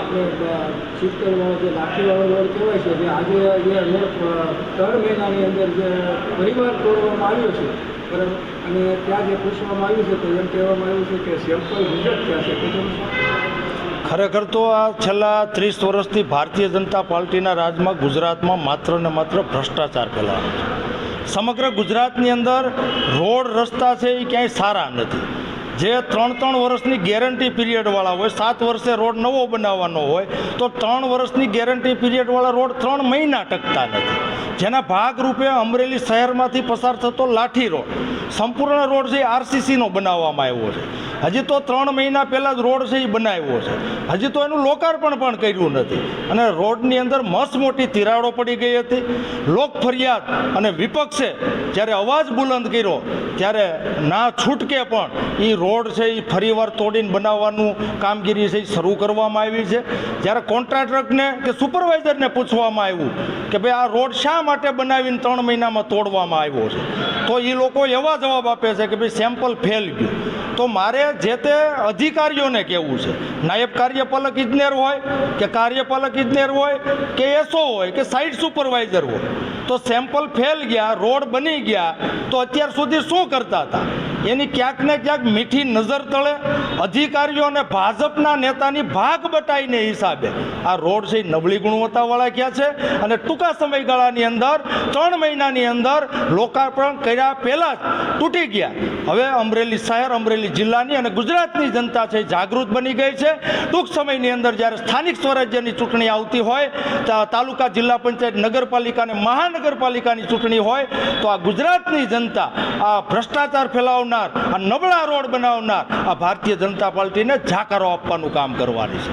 આપણે શીતળવાળો જે લાઠીવાળો રોડ કહેવાય છે, જે આજે જે રોડ 3 મહિનાની અંદર જે પરિવાર તોડવામાં આવ્યો છે, બરાબર, અને ત્યાં જે પૂછવામાં આવ્યું છે તો એમ કહેવામાં આવ્યું છે કે સેમ્પલ રિજેક્ટ થયા છે. તો ખરેખર તો આ છેલ્લા 30 વર્ષથી ભારતીય જનતા પાર્ટીના રાજમાં ગુજરાતમાં માત્ર ને માત્ર ભ્રષ્ટાચાર ફેલાવાનો છે. સમગ્ર ગુજરાતની અંદર રોડ રસ્તા છે એ ક્યાંય સારા નથી. જે 3 વર્ષની ગેરંટી પીરિયડવાળા હોય, 7 વર્ષે રોડ નવો બનાવવાનો હોય તો 3 વર્ષની ગેરંટી પીરિયડવાળા રોડ 3 મહિના ટકતા નથી. જેના ભાગરૂપે અમરેલી શહેરમાંથી પસાર થતો લાઠી રોડ સંપૂર્ણ રોડ છે આરસીસીનો બનાવવામાં આવ્યો છે. હજી તો 3 મહિના પહેલાં જ રોડ છે એ બનાવ્યો છે, હજી તો એનું લોકાર્પણ પણ કર્યું નથી. અને રોડની અંદર મસ્ત મોટી તિરાડો પડી ગઈ હતી. લોક ફરિયાદ અને વિપક્ષે જ્યારે અવાજ બુલંદ કર્યો ત્યારે ના છૂટકે પણ એ રોડ છે એ ફરીવાર તોડીને બનાવવાનું કામગીરી છે એ શરૂ કરવામાં આવી છે. જ્યારે કોન્ટ્રાક્ટરને કે સુપરવાઇઝરને પૂછવામાં આવ્યું કે ભાઈ આ રોડ શા માટે બનાવીને 3 મહિનામાં તોડવામાં આવ્યો છે, તો એ લોકો એવા જવાબ આપે છે કે ભાઈ સેમ્પલ ફેલ ગયું. તો મારે જે તે અધિકારીઓને કહેવું છે, નાયબ કાર્યપાલક ઇજનેર હોય કે કાર્યપાલક ઇજનેર હોય કે એસઓ હોય કે સાઇટ સુપરવાઇઝર હોય, તો સેમ્પલ ફેલ ગયા, રોડ બની ગયા તો અત્યાર સુધી શું કરતા હતા એની ક્યાંક ને ક્યાંક મીઠી નજર તળે અધિકારીઓ અને ભાજપના નેતાની ભાગ બટાઈને હિસાબે આ રોડ છે નબળી ગુણવત્તાવાળા ક્યાં છે અને ટૂંકા સમયગાળાની અંદર 3 મહિનાની અંદર લોકાર્પણ કર્યા પહેલાં જ તૂટી ગયા. હવે અમરેલી શહેર, અમરેલી જિલ્લાની અને ગુજરાતની જનતા છે જાગૃત બની ગઈ છે. ટૂંક સમયની અંદર જ્યારે સ્થાનિક સ્વરાજ્યની ચૂંટણી આવતી હોય, તાલુકા, જિલ્લા પંચાયત, નગરપાલિકા અને મહાનગરપાલિકાની ચૂંટણી હોય તો આ ગુજરાતની જનતા આ ભ્રષ્ટાચાર ફેલાવનાર, આ નબળા રોડ બનાવનાર આ ભારતીય જનતા પાર્ટીને જાકારો આપવાનું કામ કરવાની છે.